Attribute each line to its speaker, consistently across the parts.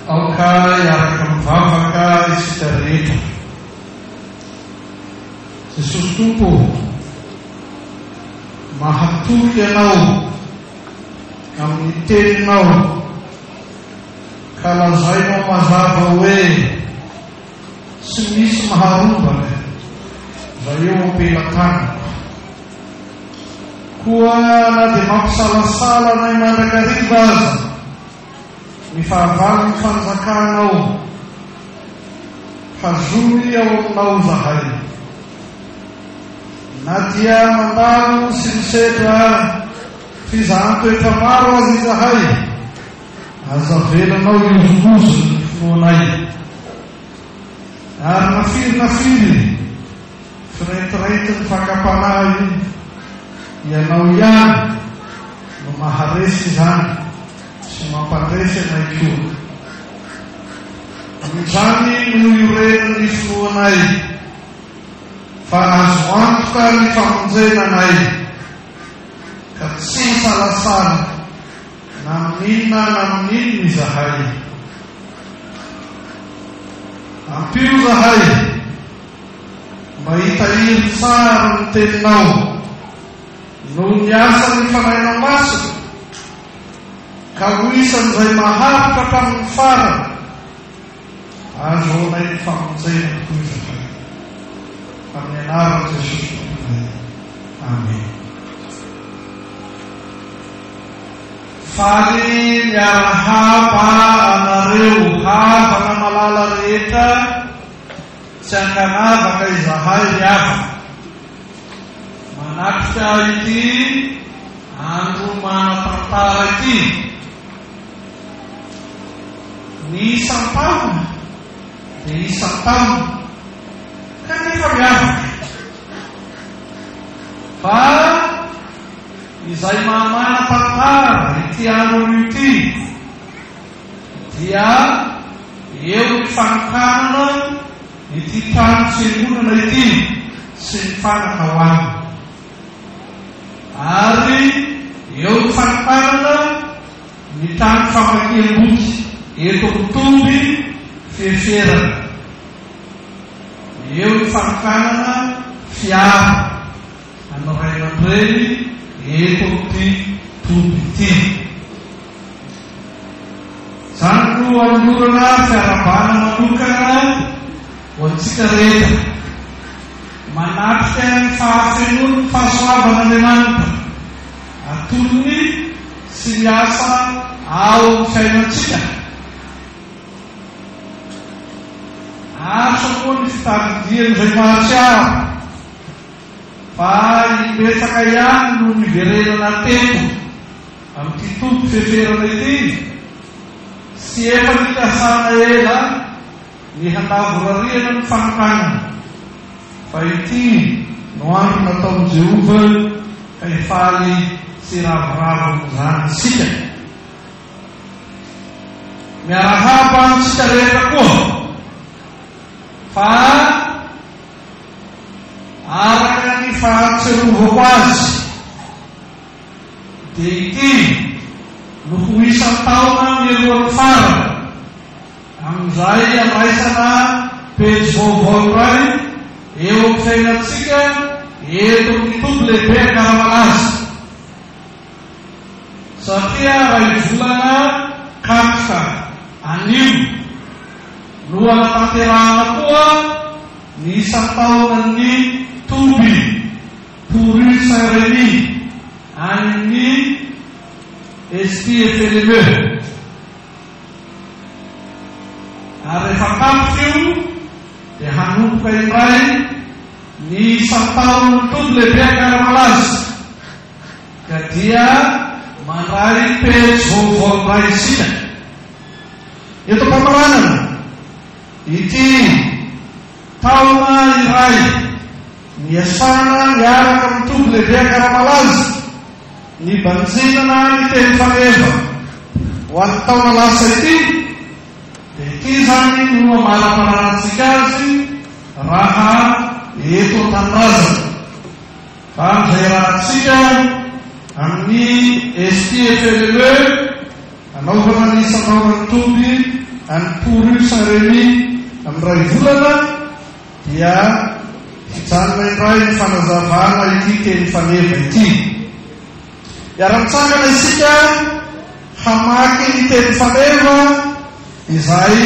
Speaker 1: aoka iaraka mivavaka isika rehetra. Jesosy Tompo, mahatoky ianao amin'ny teninao ka lazainao mazava hoe tsy misy maharombana raha eo ampelatanako. Koa na dia mampisalasala nay mandrakariva aza ny fahavalo ny fanjakanao, hazony ao aminao zahay. Na dia mandalo sy misedra fizahan-toetra maro azy izahay, aza velanao iozomozo ny finoanay. Ary nafiry firentirety ny fakapanahy ianao ihany no maharesy izany sy mampandresy anay koa. Izany no ioreny ny finoanay, fa azo antoka ny famonjenanay ka tsy salasala na minina na minino izahay. Ampio zahay mba hitahiry tsara ny teninao noho ny asa ny fanahinao masina, ka ho isan'izay maharitra hatramin'ny farany. Azo anay ny famonjena tokoa izahay. Amin'ny anaran'i Jesosy Tomponay. Amen. Faly miarahaba anareo havana malala rehetra tsy ankanavaka izahay miavaka. Manatrika ity andro manatantara ity. Ny isam-taona dia isam-taona kanefa miavaka. Fa izay manatantara ity andro ity dia eo ny fanokanana ity trano tsenonana ity sy ny fanakahoana. Ary eo ny fanokanana ny trano famakiam-boky eto mitomby fieferana. Eo ny fanokanana fiara anao ray aman-dreny eto amin'ity tomby ity. Izany no anolorana fiarabana manokana ho antsika rehetra, manatrika ny fahafenoana ny fahasoavan'Andriamanitra atolony sy ny asa ao amin'ny fiainantsika. Asa koa ny fitadidiana izay mahatsiaro, fa hibetsaka ihany no niverenana tempo amin'ity tombo fiheferana ity, sy efa nikasana ela ny handavoriana ny fanokanana. Fa ity no andro nataon'i Jehova ka hifaly sy ravoravo izany isika. Miarahaba antsika rehetra koa, fa araka ny fahatserovako azy dia ity no ho isan-taona mialohan'ny farany. Amin'izay andraisana pejy vaovao iray eo amin'ny fiainantsika eto amin'ny tombo lehibe Karamalaza. Satria ray volana Kapika anio no anatanterahana koa ny isan-taonan'ny Tomby Tory Saint-Rémy amin'ny STFLME. Ary rehefa kapika io dia hanomboka indray ny isan-taonan'ny tombo lehibe Karamalaza, ka dia mandray pejy vaovao iray isika. Eto mpamaranana ity taona iray niasana niaraka amin'ny tombo lehibe Karamalaza ny banjinana ny teny faneva ho an'ny taona lasa ity. Dia ity zany no amala-panarantsika azy raha eto an-tanindrazana. Fa amin'izay rahantsika amin'ny STFLME anaovana ny isan-taonan'ny tomby Anporo io sareny amin'ny ray volana dia hijanona indray ny fanazavana ity teny faneva ity. Iara-mitsangana isika hamaky ny teny faneva izay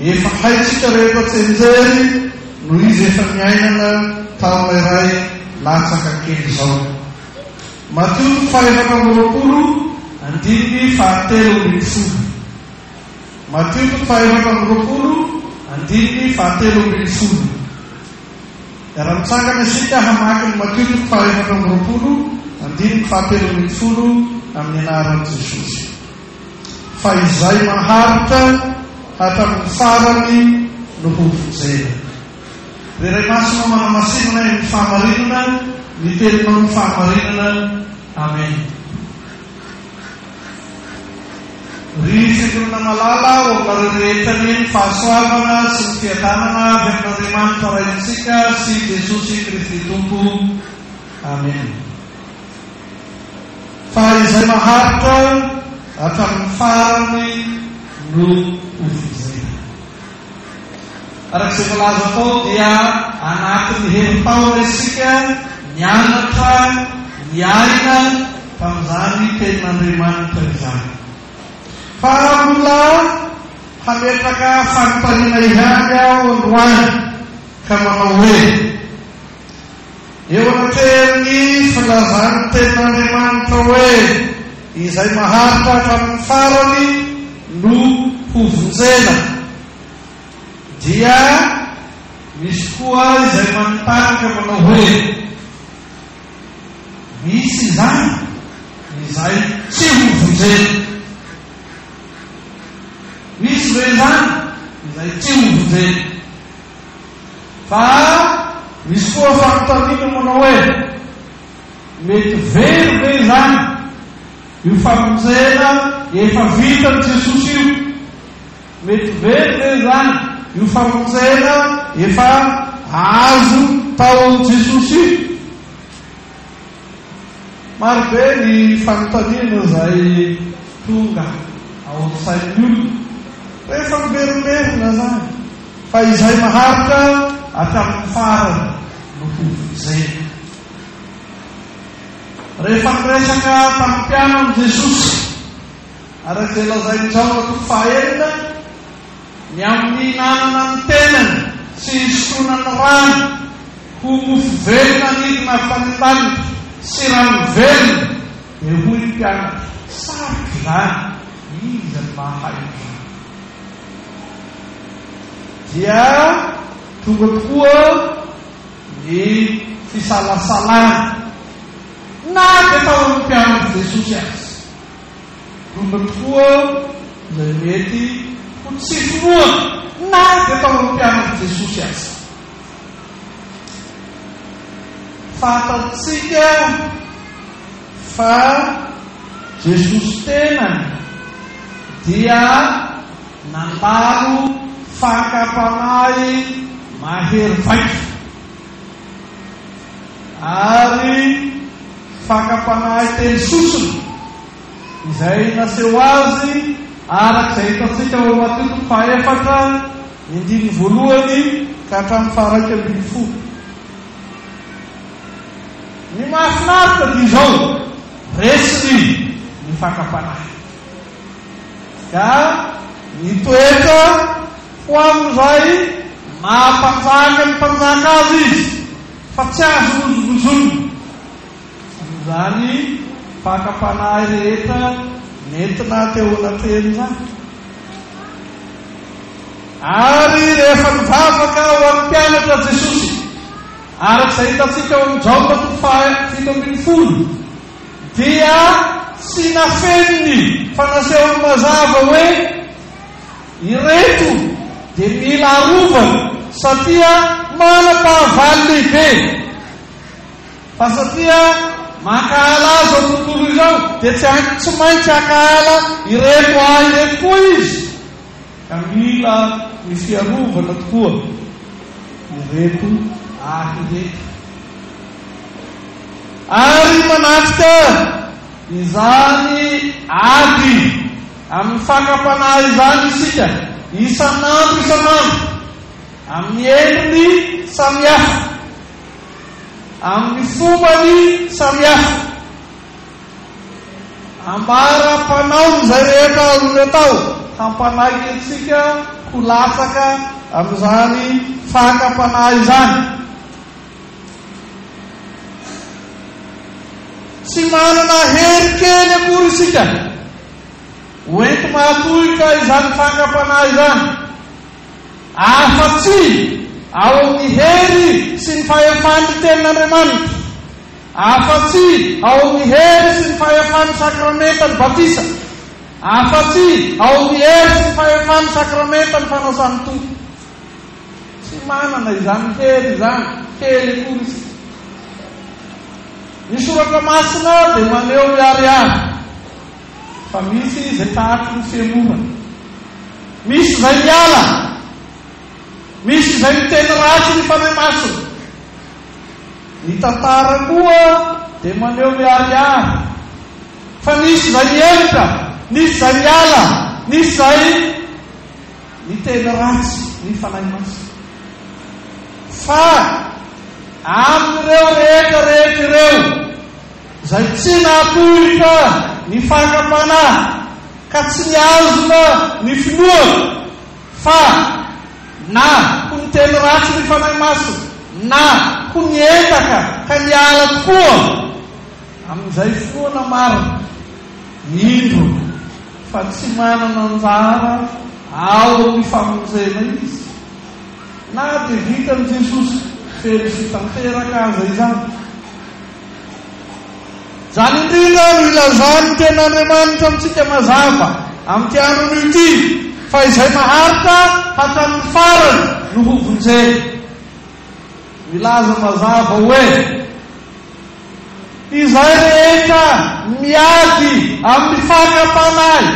Speaker 1: efa haitsika rehetra tsenjery no izy efa miainana taona iray latsaka kely izao. Mateo 5:20-7. Mateo 5:20-7. Iara-mitsangana isika hamaky ny Mateo 5:20-7 amin'ny anaran'i Jesosy. Fa izay maharitra hatramin'ny farany no ho vonjena. Reray masina manamasinana ny fahamarinana, ny teninao ny fahamarinana. Amen. Ry fiangonana malala ho aminareo ny fahasoavana sy ny fiadanana avy amin'Andriamanitra raintsika sy Jesosy Kristy Tompo. Amen. Fa izay maharitra hatramin'ny farany no ho vonjena. Arak'izay malaza tao dia anatin'ny herintaona isika nianatra, niaina tamin'izany tenin'Andriamanitra izany. Fa mbola hametraka fanontaniana ihany aho androany ka manao hoe eo anatrehany filazany tenin'Andriamanitra hoe izay maharitra hatramin'ny farany no ho vonjena, dia misy koa izay manontany ka manao hoe misy izany izay tsy ho vonjena. Misy ve izany izay tsy ho vonjena? Fa misy koa fanontaniana manao hoe mety very ve izany io famonjena efa vitan'i Jesosy io? Mety very ve izany io famonjena efa azo tao Jesosy io? Maro be ny fanontaniana izay tonga ao sain'ny olona rehefa miverimberina zany. Fa izay maharitra hatramin'ny farany no ho vonjena. Rehefa miresaka tamin'ny mpianany Jesosy arak'izay lazainy Jaona 9, ny amin'ny nanana ny tenany sy sotonany rano ho mofo velona nidina fanendanitra sy rano velona, dia hoy ny mpianatra, sarotra zany, iza ny mahay izany. Dia tonga tokoa ny fisalasalana na dia tao amin'ny mpianatra Jesosy azy. Tonga tokoa ilay mety ho tsy finoana na dia tao amin'ny mpianatra Jesosy azy. Fantatsika fa Jesosy tenany dia nandalo fakapanahy mahery vaika, ary fakapanahy teny sosona izay naseho azy arak'izay hitantsika ao Mateo 5:1 ka hatramin'ny 2:10. Ny mahafinaritra dia izao resiny ny fakapanahy, ka ny toetra ho amin'izay mahampanjaka ny mpanjaka azy izy, fa tsy azo rozorozony. Izany fakapanahy rehetra nentina teo anatrehany zany. Ary rehefa mivavaka ho amin'ny mpianatra Jesosy, arak'izay hitantsika ao amin'ny Jaona 7:20, dia sy nafeniny fa nasehony mazava hoe ireto dia mila arovana satria manam-pahavaly lehibe. Fa satria makahala azy ao tontolo izao dia tsy maintsy hakahala ireto ireto koa izy, ka mila ny fiarovana tokoa ireto ireto. Ary manatrika izany ady amin'ny fakapanahy izany isika isanandro amin'ny endriny samihafa, amin'ny fombany samihafa. Ambara-panao izay rehetra azony atao hampanaiky antsika ho latsaka amin'izany fakam-panahy izany. Tsy manana hery kely akory isika hoenty mahatohika izany fakam-panahy izany, afa-tsy ao amin'ny hery sy ny fahefan'ny tenin'Andriamanitra, afa-tsy ao amin'ny hery sy ny fahefan'ny sakramentany batisa, afa-tsy ao amin'ny hery sy ny fahefan'ny sakramentany fanasany tompo. Tsy manana izany hery izany kely akory isika. Ny soratra masina dia maneho miariary fa misy izay tahaka ny fiemorana, misy izay miala, misy izay miteny ratsy ny fanahy masina. Ny tantara koa dia maneho miariary fa misy izay mienitra, misy izay miala, misy izay miteny ratsy ny fanahy masina. Fa amin'ireo rehetra ireo izay tsy natohika ny fakam-panahy ka tsy niazona ny finoana, fa na ho niteny ratsy ny fanahy masina, na ho nientaka ka niala tokoa, amin'izay finoana marina indro fa tsy manana anjara ao amin'ny famonjena izy, na dia vitan'i Jesosy fely fitanteraka aza izany. Zany indrindra no ilazany ten'Andriamanitra amintsika mazava amin'ity andro ity, fa izay maharitra hatramin'ny farany no ho vonjena. Milaza mazava hoe izay rehetra miady amin'ny fakam-panahy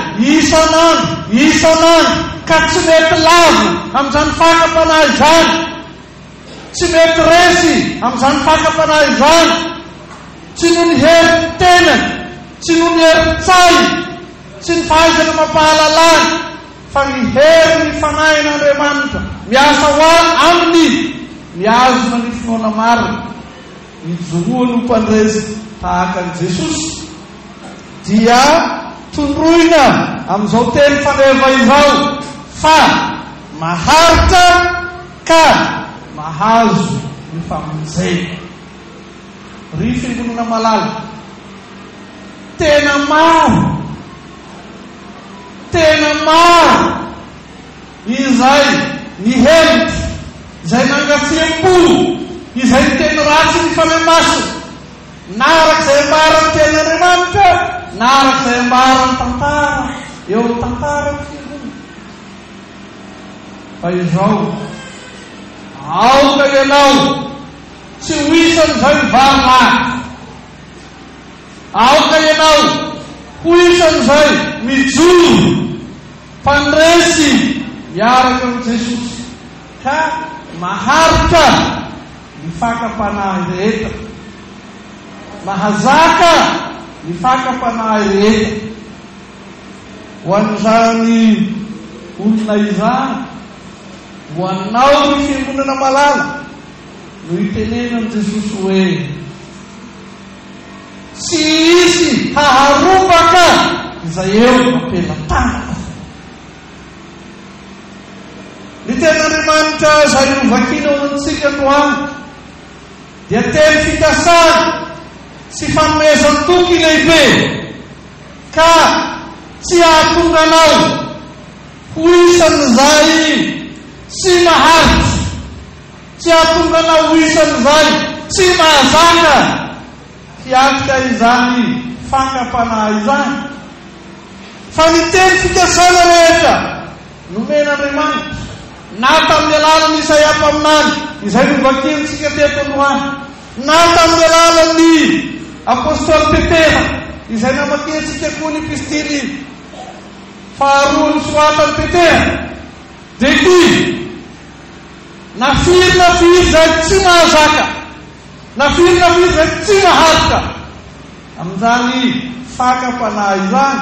Speaker 1: isanandro ka tsy mety lavo amin'izany fakam-panahy izany, tsy mety resy amin'izany fakam-panahy izany, tsy no ny hery tenany, tsy no ny hery-tsay, tsy ny fahaizana mampahalalany, fa ny hery ny fanahin'Andriamanitra miasa ho aminy, miazona ny finoana marina, mijoroany ho mpandresy tahaka an'i Jesosy, dia tondroina amin'izao teny faneva izao fa maharitra ka mahazo ny famonjena. Ry fiangonana malala, tena maro izay nihemity, izay nangatsiam-po, izay teny ratsy ny fanahy masina, na arak'izay ambarany ten'Andriamanitra, na arak'izay ambarany tantara eo amin'ny tantara ny fiangonana. Fa izao aoka ianao tsy ho isan'izay mivarolahy, aoka ianao ho isan'izay mijoro mpandresy miaraka amin'i Jesosy ka maharitra ny fakam-panahy rehetra, mahazaka ny fakam-panahy rehetra. Ho an'izany olona izany, ho anao ny fiangonana malala, no itenenan'i Jesosy hoe tsy isy haharobaka izay eo ampela-tanana. Ny ten'Andriamanitra izay novakina ao amintsika androany dia teny fikasana sy fanomezany toky lehibe, ka tsy ahatonga anao ho isan'izay tsy maharitra, tsy ahatonga anao ho isan'izay tsy mahazaka hiatrika izany fakam-panahy izany. Fa ny teny fikasana rehetra nomen'Andriamanitra na tamin'ny alalan'ny Isaia mpaminany izay novakintsika teto androany, na tamin'ny alalan'ny apôstôly Petera izay namakiantsika koa ny epistily faharoa ny soatan'i Petera, dia ity nafiry izay tsy mahazaka, nafiry izay tsy maharitra amin'izany fakam-panahy izany.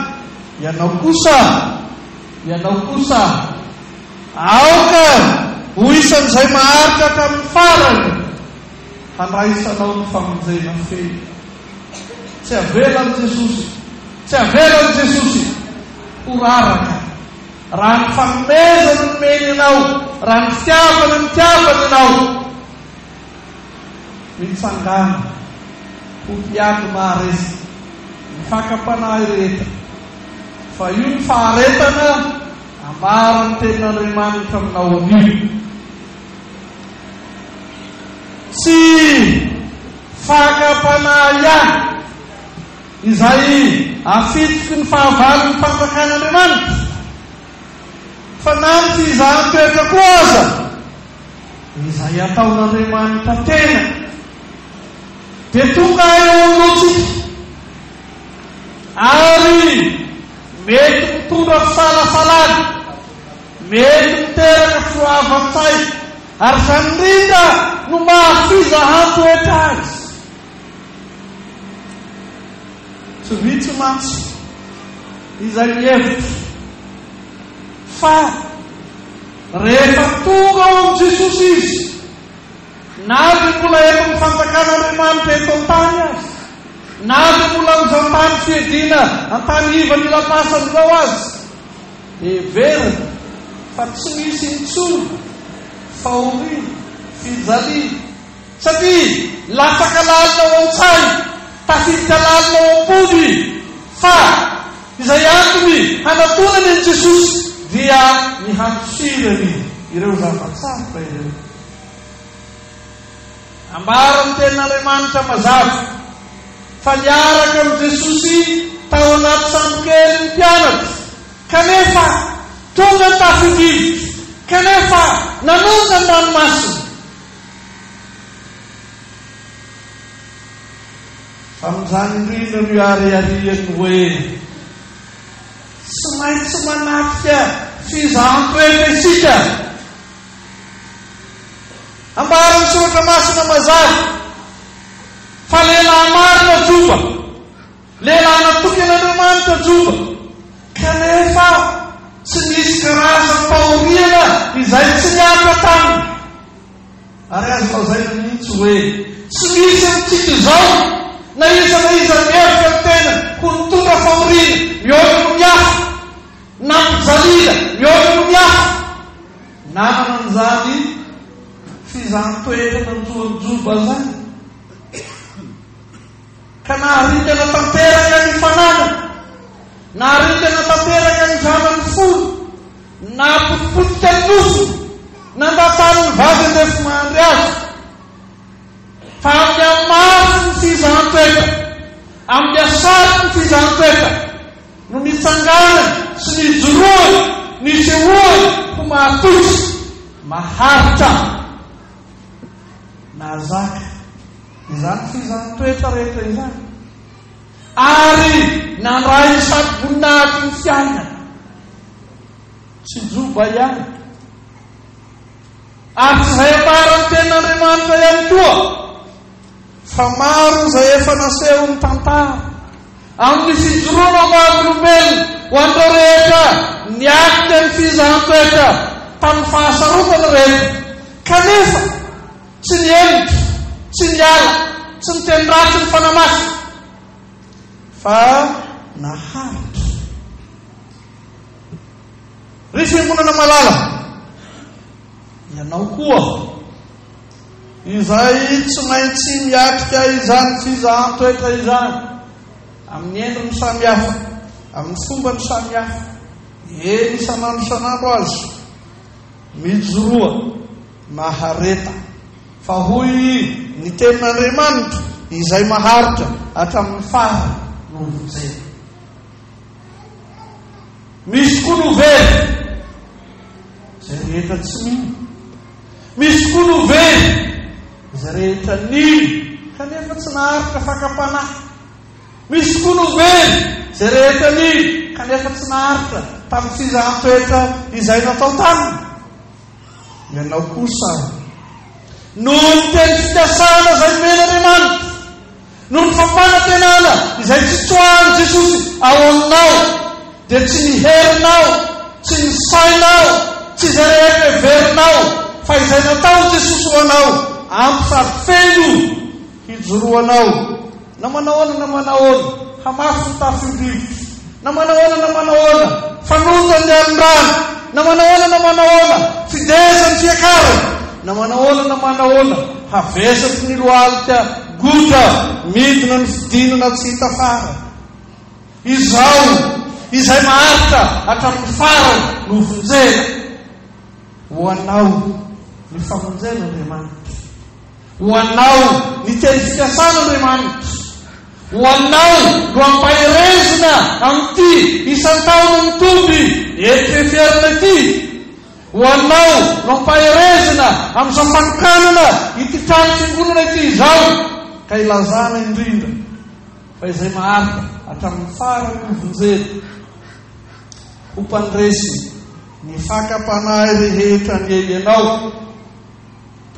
Speaker 1: Ianao kosa aoka ho isan'izay maharitra hatramin'ny farany handraisanao ny famonjena fely. Tsy avelan'i Jesosy, tsy avelan'i Jesosy ho raraka. Raha ny fanomezana no meny anao, raha ny fitiavana no tiavana anao, mitsangana ho mpiady maharesy ny fakapanahy rehetra. Fa io ny faharetana ambara ny tenin'Andriamanitra aminao anio. Tsy fakapanahy ihany izay afitiky ny fahavalon'ny fanjakan'Andriamanitra, fa na ny fizahan-toetra koa aza izay ataon'Andriamanitra tena dia tonga eo amintsika, ary mety mitondra fisalasalana, mety miteraka firoavam-tsay, ary izany indrindra no mahafizahan-toetra azy. Tsy vitsy mantsy izay mihevitra fa rehefa tonga ao amin'i Jesosy izy, na dia mbola eto ny fanjakan'Andriamanitra eto an-tany azy, na dia mbola amin'izao tany fiediana an-tany iva ny lapasan'izao azy, dia verina fa tsy misy intsony, fahoriana, fijaliana, satria lataka lalinao an-tsay, tafidika lalinao am-pody, fa izay antony hanatonany an'i Jesosy dia ny hampisirany ireo zavatsarotra ireo. Ambara ny tenin'Andriamanitra mazava fa niaraka amin'i Jesosy tao anaty sambokely ny mpianatra, kanefa tonga ny tafidivitra, kanefa nanonja ny ranomasina. Fa amin'izany indrindra no ariariany hoe tsy maintsy manatrika fizahan-toetra isika. Ambara ny soratra masina mazava fa lehilahy marina joba, lehilahy natoky an'Andriamanitra joba, kanefa tsy nisy karazam-pahoriana izay tsy niaka taminy. Ary azo lazaina mihitsy hoe tsy misy amintsika izao na iza mihevitra ny tena ho nitondra fahoriana mihoatra no mihafa, na mijalina mihoatra no mihafa, nanana an'izany fizahan-toetra nanjoanjoba zany, ka naharitana tanteraka ny fananana, naharitana tanteraka ny zanany folo, napotipotika ny nofo, nandatany ny vavy andefy mandry azy. Fa amin'ny amafy ny fizahan-toetra, amin'ny asary ny fizahan-toetra no nitsangana sy nijoroany, nisehoany ho mahatotsy, maharitra, nazaka izany fizahan-toetra rehetra izany, ary nandray sady voninahitra ny fiainana, tsy joba ihany. Ary tsy izay ambara ny tenin'Andriamanitra ihany koa, fa maro izay efa naseho ny tantara amin'ny fijoroana mahaolombelona ho andreo rehetra niakitra ny fizahan-toetra tamin'ny fahasarotana rehetra, kanefa tsy nienitra, tsy niala, tsy niteny ratsy ny fanamasina, fa naharitra. Ry fiangonana malala, ianao koa izay tsy maintsy miatrika izany fizahan-toetra izany amin'ny endriny samihafa, amin'ny fombany samihafa, eny isan'andro isan'andro azy mijoroa mahareta, fa hoy ny tenin'Andriamanitra izay maharitra hatramin'ny farany novonjena. Misy koa novely izay rehetra tsy mino, misy koa novely izay rehetra nino kanefa tsy naharitra fakapanahy, misy koa novely izay rehetra nino kanefa tsy naharitra tamin'ny fizahan-toetra izay natao taminy. Ianao kosa no ny teny fitiasana izay men'Andriamanitra, no ny fampanantenana izay tsy tsoahan'i Jesosy ao aminao, dia tsy ny herinao, tsy ny sainao, Tsy izay rehetra heverinao fa izay natao Jesosy ho anao, ampy sady feno hijoroanao. Na manahoana hamafy ny tafio-drivotra, na manahoana fanota ny alin-drano, na manahoana fideza ny fiakarana, na manahoana havesaky ny lohalika goda midina ny fidinana tsy hita fara. Izao izay maharitra hatramin'ny farany no vonjena ho anao ny famonjena Andriamanitra, ho anao ny teny fikasana Andriamanitra, ho anao no ampahirezina amin'ity isan-taona mitomby etrefierina ity, ho anao no ampahirezina amin'izao mpanokanana ity trano fiangonana ity izao, ka ilazana indrindra fa izay maharitra hatramin'ny farany ny vonjena ho mpandresy ny fakapanahy rehetra ny ianao,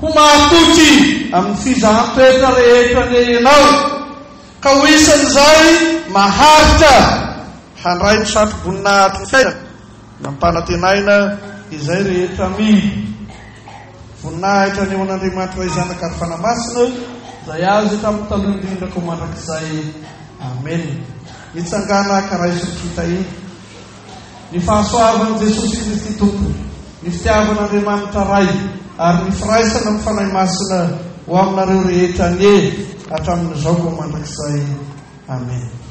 Speaker 1: ho mahatoky amin'ny fizahan-toetra rehetra ny ianao, ka ho isan'izay maharitra handray ny satroboninahitry ny fiainana na mpanantenaina izay rehetra voninahitra ny eo an'Andriamanitra ray zanaka ary fanamasina izay azy tamin'ny taloha indrindrako mandrakizay. Amen. Nitsangana karaisy kita iny ny fahasoavan'i Jesosy Kristy tompony, ny fitiavan'Andriamanitra ray ary ny firaisana amin'ny fanahy masina ho aminareo rehetra ny hatramin'izao ko mandrakizay. Amen.